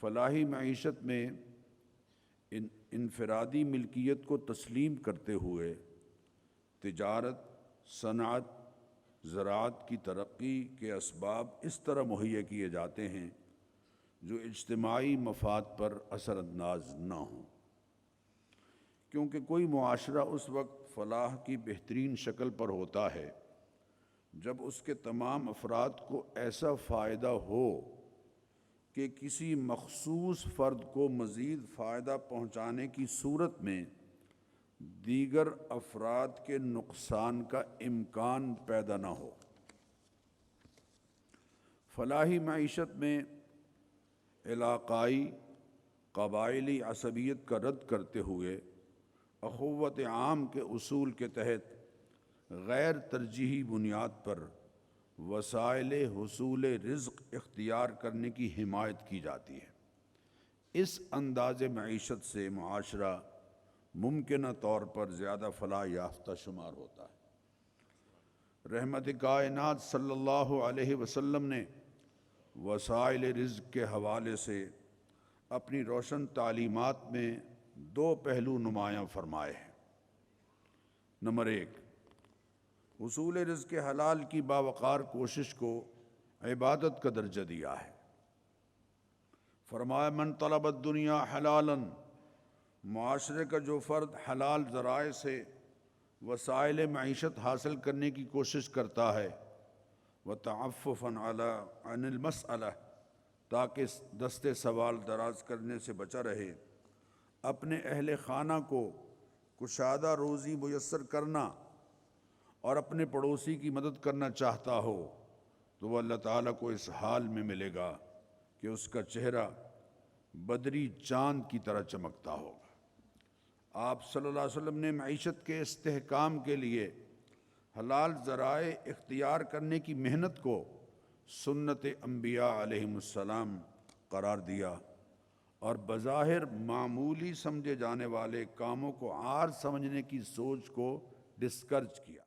فلاحی معیشت میں انفرادی ملکیت کو تسلیم کرتے ہوئے تجارت، صنعت، زراعت کی ترقی کے اسباب اس طرح مہیا کیے جاتے ہیں جو اجتماعی مفاد پر اثر انداز نہ ہوں، کیونکہ کوئی معاشرہ اس وقت فلاح کی بہترین شکل پر ہوتا ہے جب اس کے تمام افراد کو ایسا فائدہ ہو کہ کسی مخصوص فرد کو مزید فائدہ پہنچانے کی صورت میں دیگر افراد کے نقصان کا امکان پیدا نہ ہو۔ فلاحی معیشت میں علاقائی قبائلی عصبیت کا رد کرتے ہوئے اخوت عام کے اصول کے تحت غیر ترجیحی بنیاد پر وسائل حصول رزق اختیار کرنے کی حمایت کی جاتی ہے۔ اس انداز معیشت سے معاشرہ ممکنہ طور پر زیادہ فلاح یافتہ شمار ہوتا ہے۔ رحمت کائنات صلی اللہ علیہ وسلم نے وسائل رزق کے حوالے سے اپنی روشن تعلیمات میں دو پہلو نمایاں فرمائے ہیں۔ نمبر 1، حصول رزق حلال کی باوقار کوشش کو عبادت کا درجہ دیا ہے۔ فرمایا من طلب الدنیا حلالا، معاشرے کا جو فرد حلال ذرائع سے وسائل معیشت حاصل کرنے کی کوشش کرتا ہے وتعففا عن المسألہ، تاکہ دست سوال دراز کرنے سے بچا رہے، اپنے اہل خانہ کو کشادہ روزی میسر کرنا اور اپنے پڑوسی کی مدد کرنا چاہتا ہو، تو وہ اللہ تعالیٰ کو اس حال میں ملے گا کہ اس کا چہرہ بدری چاند کی طرح چمکتا ہوگا۔ آپ صلی اللہ علیہ وسلم نے معیشت کے استحکام کے لیے حلال ذرائع اختیار کرنے کی محنت کو سنت انبیاء علیہم السلام قرار دیا اور بظاہر معمولی سمجھے جانے والے کاموں کو عار سمجھنے کی سوچ کو ڈسکرج کیا۔